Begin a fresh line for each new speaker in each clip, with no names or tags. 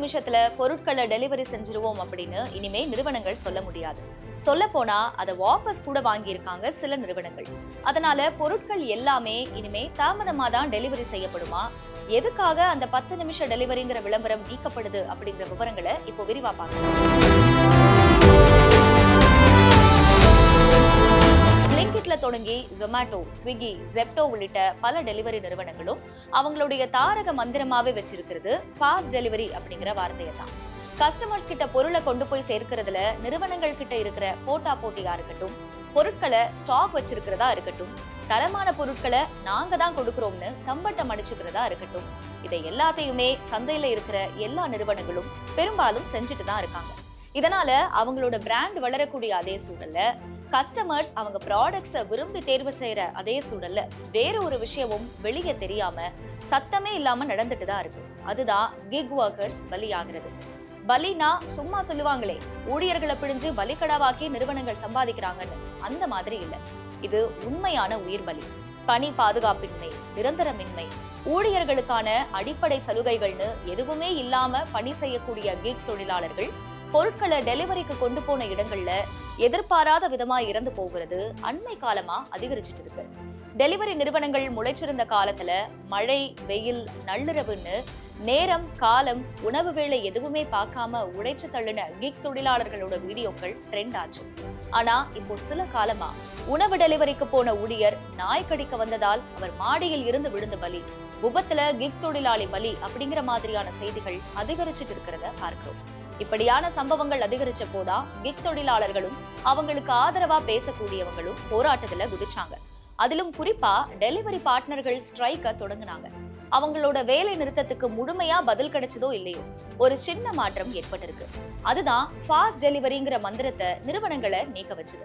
நிமிஷத்துல பொருட்களை டெலிவரி செஞ்சிருவோம் அப்படின்னு இனிமே நிறுவனங்கள் சொல்ல முடியாது. சொல்ல போனா அதை வாபஸ் கூட வாங்கியிருக்காங்க சில நிறுவனங்கள். அதனால பொருட்கள் எல்லாமே இனிமே தாமதமா தான் டெலிவரி செய்யப்படுமா, எதுக்காக அந்த 10 நிமிஷ டெலிவரிங்கிற விளம்பரம் நீக்கப்படுது அப்படிங்கிற விவரங்களை இப்போ விரிவா பார்க்கலாம். பிளிங்கிட்ல தொடங்கி ஜொமேட்டோ, ஸ்விக்கி, ஜெப்டோ உள்ளிட்ட பல டெலிவரி நிறுவனங்களும் அவங்களுடைய தாரக மந்திரமாவே வச்சிருக்கிறது ஃபாஸ்ட் டெலிவரி அப்படிங்கிற வார்த்தையை தான். கஸ்டமர்ஸ் கிட்ட பொருளை கொண்டு போய் சேர்க்கிறதுல நிறுவனங்கள் கிட்ட இருக்கிற போட்டியா இருக்கட்டும், பொருட்களை ஸ்டாக் வச்சிருக்கிறதா இருக்கட்டும், தரமான பொருட்களை நாங்க தான் கொடுக்கிறோம்னு தம்பட்டம் அடிச்சுக்கிறதா இருக்கட்டும், இதை எல்லாத்தையுமே சந்தையில இருக்கிற எல்லா நிறுவனங்களும் பெரும்பாலும் செஞ்சுட்டு தான் இருக்காங்க. இதனால அவங்களோட பிராண்ட் வளரக்கூடிய அதே சூழல்ல கஸ்டமர்ஸ் அவங்க ப்ராடக்ட்ஸை விரும்பி தேர்வு செய்யற அதே சூழல்ல வேற ஒரு விஷயமும் வெளியே தெரியாம சத்தமே இல்லாம நடந்துட்டு தான் இருக்கு. அதுதான் கிக் ஒர்க்கர்ஸ் பலியாகிறது. பலினா சும்மா சொல்லுவாங்களே, ஊழியர்களை பிடிஞ்சு பலிக்கடாவாக்கி நிறுவனங்கள் சம்பாதிக்கிறாங்கன்னு, அந்த மாதிரி இல்ல. இது உண்மையான உயிர் பலி. பணி பாதுகாப்பின்மை, நிரந்தரமின்மை, ஊழியர்களுக்கான அடிப்படை சலுகைகள்னு எதுவுமே இல்லாம பணி செய்யக்கூடிய கிக் தொழிலாளர்கள் பொருட்களை டெலிவரிக்கு கொண்டு போன இடங்கள்ல எதிர்பாராத விதமா இறந்து போகிறது அண்மை காலமா அதிகரிச்சுட்டு இருக்கு. டெலிவரி நிறுவனங்கள் முளைச்சிருந்த காலத்துல மழை, வெயில், நள்ளிரவுன்னு நேரம், காலம், உணவு வேளை எதுவுமே பார்க்காம உழைச்சு தள்ளின கிக் தொழிலாளர்களோட வீடியோக்கள் ட்ரெண்ட் ஆச்சு. ஆனா இப்போ சில காலமா உணவு டெலிவரிக்கு போன ஊழியர் நாய் கடிக்க வந்ததால் அவர் மாடியில் இருந்து விழுந்த பலி, விபத்துல கிக் தொழிலாளி பலி அப்படிங்கிற மாதிரியான செய்திகள் அதிகரிச்சுட்டு இருக்கிறத பார்க்கிறோம். இப்படியான சம்பவங்கள் அதிகரிச்ச போதா கிக் தொழிலாளர்களும் அவங்களுக்கு ஆதரவா பேசக்கூடியவங்களும் போராட்டத்துல குதிச்சாங்க. அதிலும் குறிப்பா டெலிவரி பார்ட்னர்கள் ஸ்ட்ரைக்க தொடங்கினாங்க. அவங்களோட வேலை நிறுத்தத்துக்கு முழுமையா பதில் கிடைச்சதோ இல்லையோ ஒரு சின்ன மாற்றம் ஏற்பட்டிருக்கு. அதுதான் ஃபாஸ்ட் டெலிவரிங்கிற மந்திரத்தை நிறுவனங்களை நீக்க வச்சது.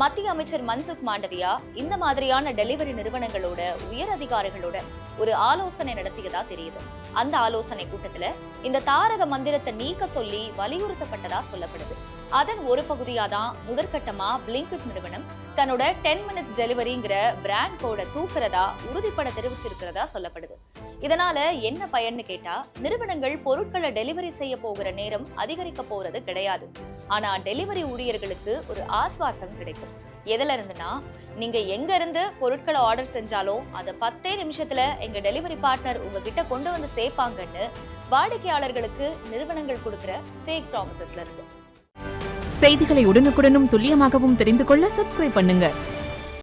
மத்திய அமைச்சர் மன்சுக் மாண்டவியா இந்த மாதிரியான டெலிவரி நிறுவனங்களோட உயர் அதிகாரிகளோட ஒரு ஆலோசனை நடத்தியதா தெரியுது. அந்த ஆலோசனை கூட்டத்துல இந்த தாரக மந்திரத்தை நீக்க சொல்லி வலியுறுத்தப்பட்டதா சொல்லப்படுது. அதன் ஒரு பகுதியா தான் முதற்கட்டமா பிளிங்கிட் நிறுவனம் தன்னோட 10 மினிட்ஸ் டெலிவரிங்கிற பிராண்ட் கோட தூக்குறதா உறுதிப்பட தெரிவிச்சிருக்கிறதா சொல்லப்படுது. இதனால என்ன பயன்னு கேட்டா, நிறுவனங்கள் பொருட்களை டெலிவரி செய்ய போகிற நேரம் அதிகரிக்க போறது கிடையாது. ஆனா டெலிவரி ஊழியர்களுக்கு ஒரு ஆஸ்வாசம் கிடைக்கும். எதுல இருந்துன்னா, நீங்க எங்க இருந்து பொருட்களை ஆர்டர் செஞ்சாலும் அதை 10 நிமிஷத்துல எங்க டெலிவரி பார்ட்னர் உங்ககிட்ட கொண்டு வந்து சேர்ப்பாங்கன்னு வாடிக்கையாளர்களுக்கு நிறுவனங்கள் கொடுக்கிற ஃபேக் ப்ராமிசஸ்ல இருக்கு.
செய்திகளை உடனுக்குடனும் துல்லியமாகவும் தெரிந்து கொள்ள சப்ஸ்கிரைப் பண்ணுங்க.